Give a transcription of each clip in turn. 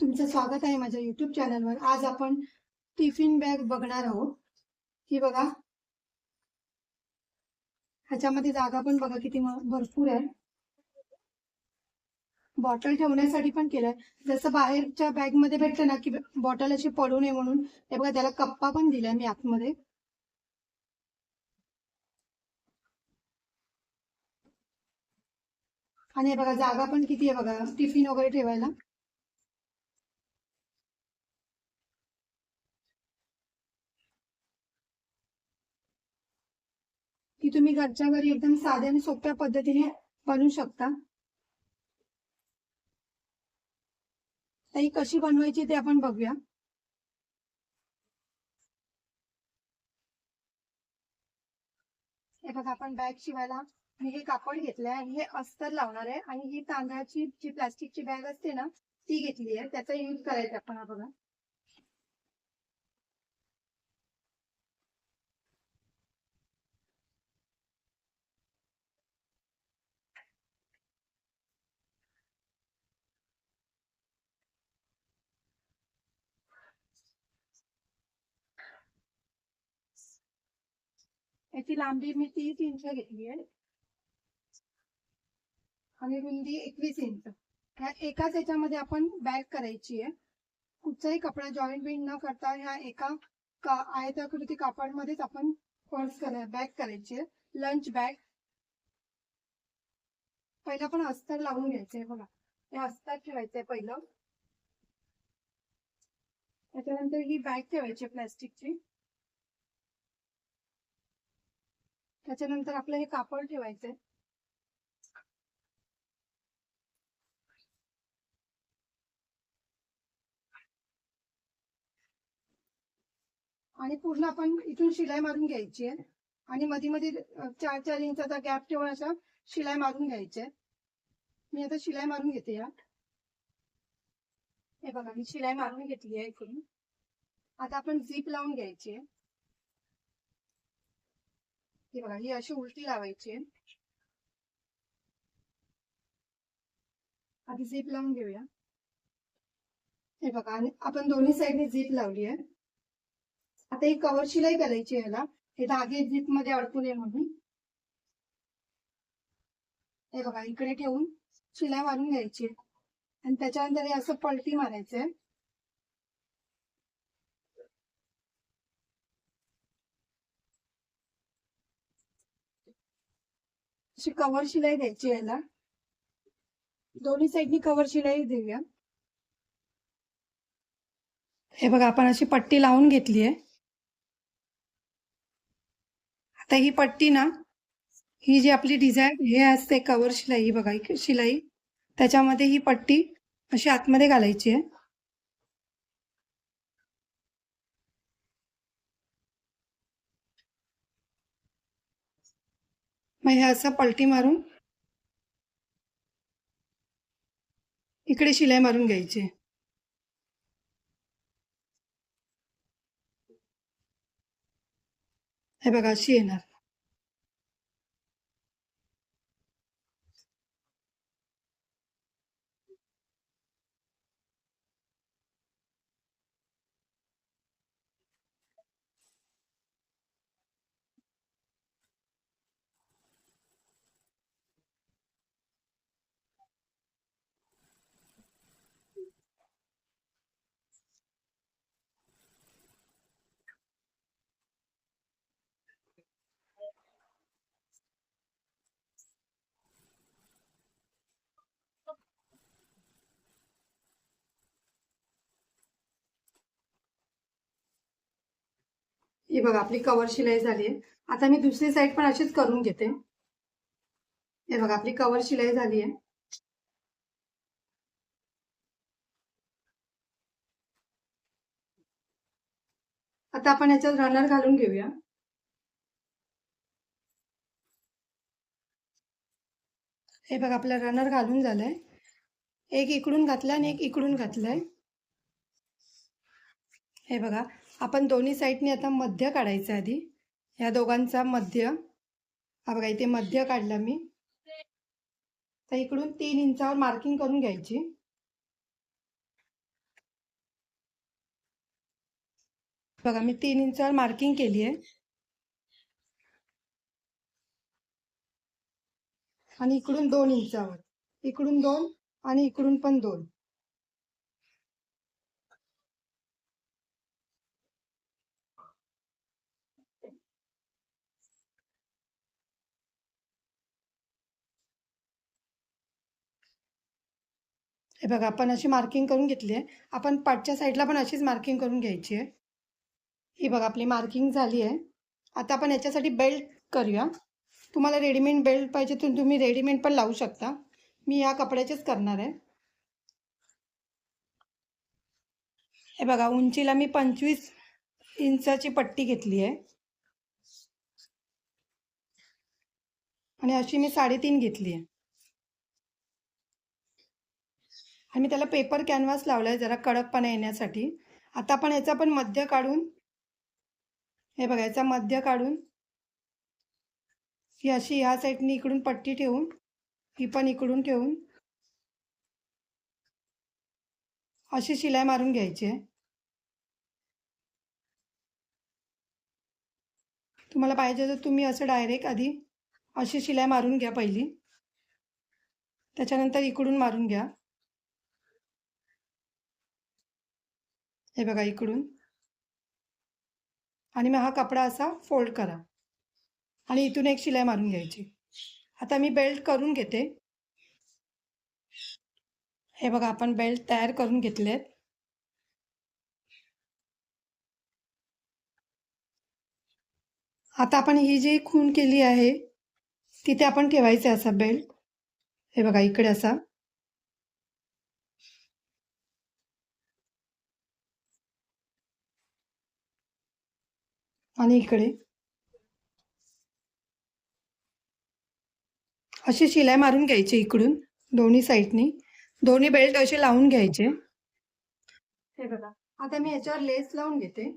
तुमचं स्वागत आहे माझ्या YouTube चॅनलवर। आज आपण टिफिन बॅग बघणार आहोत। ही बघा, ह्याच्यामध्ये जागा पण बघा किती भरपूर आहे। बॉटल ठेवण्यासाठी पण केलंय, जसं बाहेरच्या बॅग मध्ये भेटतं ना की बॉटल अशी पडू नये म्हणून। हे बघा, त्याला कप्पा पण दिलाय मी आतमध्ये। आणि हे बघा, जागा पण किती आहे बघा टिफिन वगैरे ठेवायला। ती तुम्ही घरच्या घरी एकदम साध्या आणि सोप्या पद्धतीने बनवू शकता। ती कशी बनवायची ते आपण बघूया। हे बघा, आपण बॅग शिवायला मी हे कापड घेतलंय आणि हे अस्तर लावणार आहे। आणि ही तांदळाची जी प्लास्टिकची बॅग असते ना ती घेतली आहे, त्याचा यूज करायचा आपण। हा बघा, याची लांबी मी 30 इंच घेतली आहे आणि रुंदी 21 इंच। ह्या एकाच याच्यामध्ये आपण बॅग करायची आहे। कुठचाही कपडा जॉईंट बिन न करता ह्या एका आयताकृती कापडमध्येच आपण बॅग करायची आहे, लंच बॅग। पहिलं पण अस्तर लावून घ्यायचंय बघा, हे अस्तर ठेवायचंय पहिलं। त्याच्यानंतर ही बॅग ठेवायची प्लास्टिकची। त्याच्यानंतर आपलं हे कापड ठेवायचंय। आणि पूर्ण आपण इथून शिलाई मारून घ्यायची आहे आणि मध्ये मध्ये 4-4 इंचाचा गॅप ठेवून अशा शिलाई मारून घ्यायच्या। मी आता शिलाई मारून घेते यात। हे बघा, मी शिलाई मारून घेतली आहे इकडून। आता आपण झीप लावून घ्यायची आहे। हे बघा, ही अशी उलटी लावायची आहे। आधी झीप लावून घेऊया। हे बघा, आणि आपण दोन्ही साईडने झीप लावली आहे। आता ही कव्हर शिलाई करायची आहे याला, हे धागे झीप मध्ये अडकू नये म्हणून। हे बघा, इकडे ठेवून शिलाई मारून घ्यायची आणि त्याच्यानंतर हे असं पलटी मारायचंय। अशी कव्हर शिलाई द्यायची याला, दोन्ही साईडनी कव्हर शिलाई देऊया। हे बघा, आपण अशी पट्टी लावून घेतली आहे। आता ही पट्टी ना, ही जी आपली डिझाईन हे असते कव्हर शिलाई, ही बघा शिलाई, त्याच्यामध्ये ही पट्टी अशी आतमध्ये घालायची आहे। मग हे असं पलटी मारून इकडे शिलाई मारून घ्यायची। हे बघा, अशी येणार। ही बघा, आपली कव्हर शिलाई झाली आहे। आता मी दुसरी साईड पण अशीच करून घेते। हे बघा, आपली कव्हर शिलाई झाली आहे। आता आपण याच्यात रनर घालून घेऊया। हे बघा, आपला रनर घालून झालाय। एक इकडून घातलाय आणि एक इकडून घातलाय। हे बघा, आपण दोन्ही साईडने आता मध्य काढायचं आधी, या दोघांचा मध्य। हा बघा, इथे मध्य काढला मी। तर इकडून 3 इंचावर मार्किंग करून घ्यायची। बघा मी 3 इंचावर मार्किंग केली आहे आणि इकडून 2 इंचावर, इकडून 2 आणि इकडून पण 2. हे बघा आपण अशी मार्किंग करून घेतली आहे. आपण पाठच्या साईडला पण अशीच मार्किंग करून घ्यायची आहे. ही बघा आपली मार्किंग झाली आहे. आता आपण याच्यासाठी बेल्ट करूया. तुम्हाला रेडीमेड बेल्ट पाहिजे तर तुम्ही रेडीमेड पण लावू शकता. मी या कपड्याचेच करणार आहे. हे बघा उंचीला मी 25 इंचाची पट्टी घेतली आहे आणि अशी मी 3.5 घेतली आहे आणि मी त्याला पेपर कॅनव्हास लावलाय जरा कडकपणा येण्यासाठी. आता आपण याचा पण मध्य काढून, हे बघा याचा मध्य काढून ही अशी ह्या साईडनी इकडून पट्टी ठेवून, ही पण इकडून ठेवून अशी शिलाई मारून घ्यायची आहे. तुम्हाला पाहिजे तर तुम्ही असं डायरेक्ट आधी अशी शिलाई मारून घ्या पहिली, त्याच्यानंतर इकडून मारून घ्या. हे बघा इकडून, आणि मग हा कपडा असा फोल्ड करा आणि इथून एक शिलाई मारून घ्यायची. आता मी बेल्ट करून घेते. हे बघा आपण बेल्ट तयार करून घेतलेत. आता आपण ही जी खून केली आहे तिथे आपण ठेवायचे असा बेल्ट. हे बघा इकडे असा, आणि इकडे अशी शिलाई मारून घ्यायची इकडून दोन्ही साईडनी. दोन्ही बेल्ट असे लावून घ्यायचे. हे बघा आता मी याच्यावर लेस लावून घेते.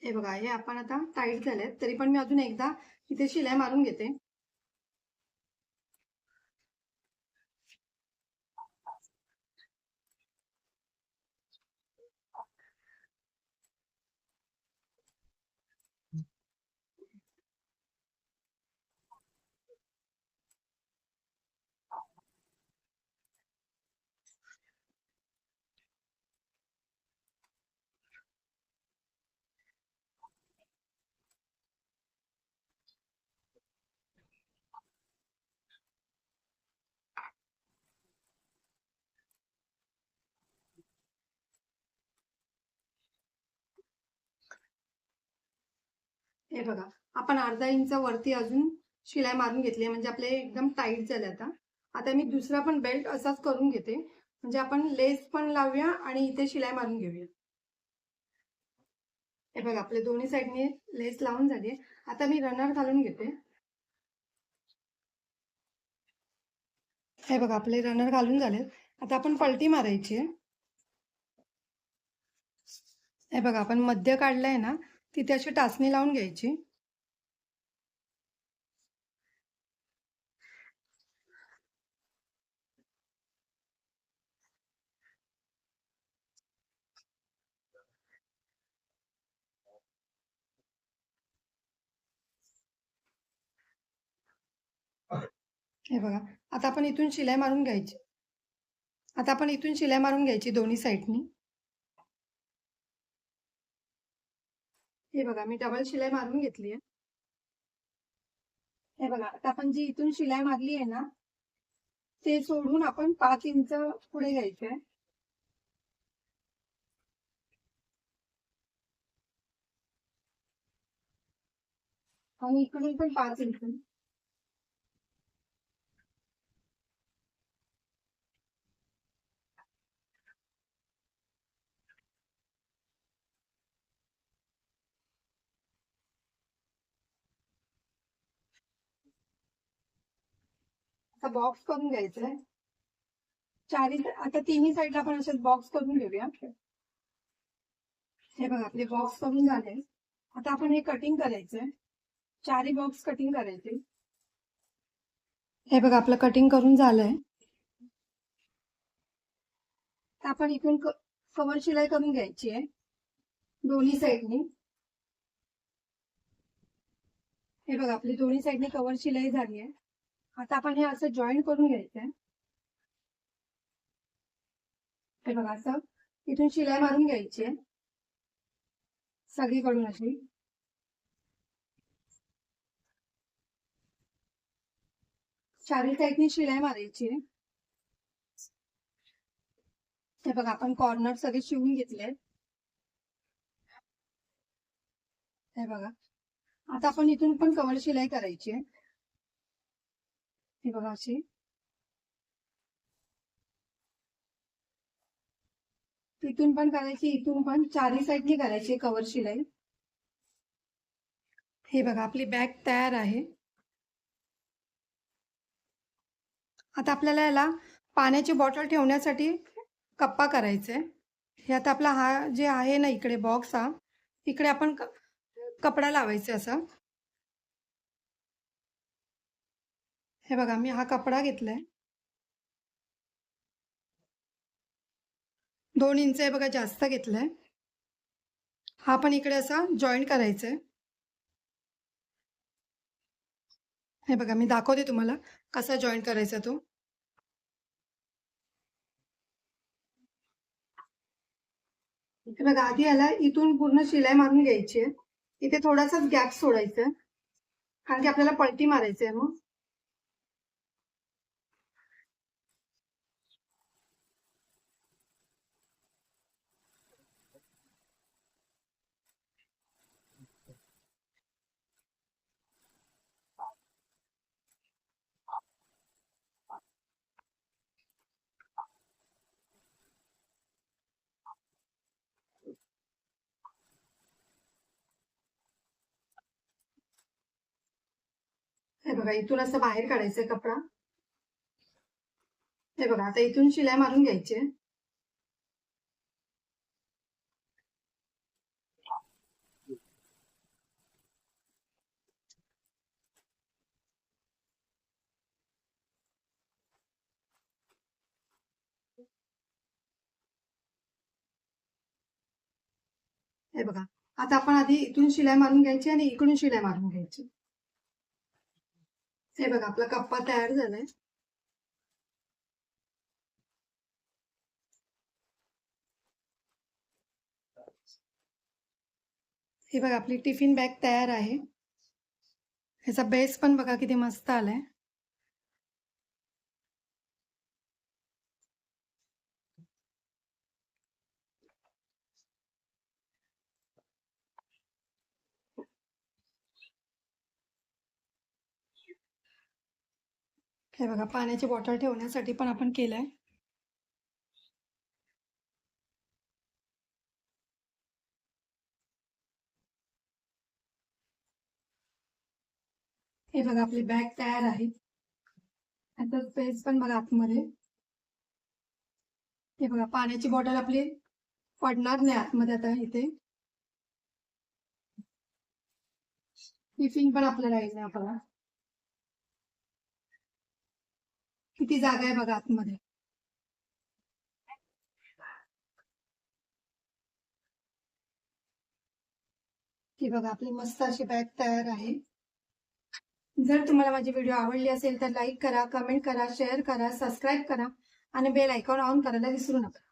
हे बघा हे आपण आता टाईट झालेत, तरी पण मी अजून एकदा इथे शिलाई मारून घेते. हे बघा आपण अर्धा इंच वरती अजून शिलाई मारून घेतली म्हणजे आपले एकदम टाईट झाले. आता आता मी दुसरा पण बेल्ट असाच करून घेते, म्हणजे आपण लेस पण लावूया आणि इथे शिलाई मारून घेऊया. हे बघा आपले दोन्ही साईडने लेस लावून झाली. आता मी रनर घालून घेते. हे बघा आपले रनर घालून झाले. आता आपण पलटी मारायची आहे. हे बघा आपण मध्य काढलंय ना, तिथे अशी टाचणी लावून घ्यायची. हे बघा आता आपण इथून शिलाई मारून घ्यायची. आता आपण इथून शिलाई मारून घ्यायची दोन्ही साईडनी. हे बघा मी डबल शिलाई मारून घेतली आहे. हे बघा आता आपण जी इथून शिलाई मारली आहे ना, ते सोडून आपण 5 इंच पुढे घ्यायचंय आणि इकडून पण 5 इंच. आता बॉक्स करून घ्यायचा आहे. आता तिन्ही साईडला आपण असे बॉक्स करून घेऊया. हे बघा आपले बॉक्स करून झाले. आता आपण हे कटिंग करायचंय. चारही बॉक्स कटिंग करायचे. हे बघा आपलं कटिंग करून झालंय. आपण इथून कव्हर शिलाई करून घ्यायची आहे दोन्ही साईडनी. हे बघा आपली दोन्ही साईडनी कव्हर शिलाई झाली आहे. आता आपण हे असं जॉईंट करून घ्यायचंय. हे बघा असं इथून शिलाई मारून घ्यायची आहे सगळीकडून अशी. चारी साईडनी शिलाई मारायची आहे. हे बघा आपण कॉर्नर सगळे शिवून घेतले. हे बघा आता आपण इथून पण कव्हर शिलाई करायची आहे. हे बघा अशी. इथून पण करायची, इथून पण चारही साईडनी करायची कव्हर शिलाई. हे बघा आपली बॅग तयार आहे. आता आपल्याला याला पाण्याची बॉटल ठेवण्यासाठी कप्पा करायचा आहे. हे आता आपला हा जे आहे ना इकडे बॉक्स, हा इकडे आपण कपडा लावायचा असा. हे बघा मी हा कपडा घेतलाय 2 इंच आहे बघा, जास्त घेतलाय. हा पण इकडे असा जॉईंट करायचा आहे. हे बघा मी दाखवते तुम्हाला कसा जॉईंट करायचा तो. हे बघा आधी याला इथून पूर्ण शिलाई मारून घ्यायची आहे. इथे थोडासाच गॅप सोडायचा कारण की आपल्याला पलटी मारायची आहे मग. हे बघा इथून असं बाहेर काढायचंय कपडा. हे बघा आता इथून शिलाई मारून घ्यायची आहे. हे बघा आता आपण आधी इथून शिलाई मारून घ्यायची आणि इकडून शिलाई मारून घ्यायची. हे बघा आपला कप्पा तयार झालाय. हे बघा आपली टिफिन बॅग तयार आहे. ह्याचा बेस पण बघा किती मस्त आलाय. हे बघा पाण्याची बॉटल ठेवण्यासाठी पण आपण केलंय. हे बघा आपली बॅग तयार आहे. आता स्पेस पण बघा आतमध्ये. हे बघा पाण्याची बॉटल आपली पडणार नाही आतमध्ये. आता इथे टिफिन पण आपल्याला राहील नाही. आपल्याला किती जागा आहे बघा आतमध्ये. ही बघा आपली मस्त अशी बॅग तयार आहे. जर तुम्हाला माझी व्हिडिओ आवडली असेल तर लाईक करा, कमेंट करा, शेअर करा, सबस्क्राईब करा आणि बेल आयकॉन ऑन करायला विसरू नका.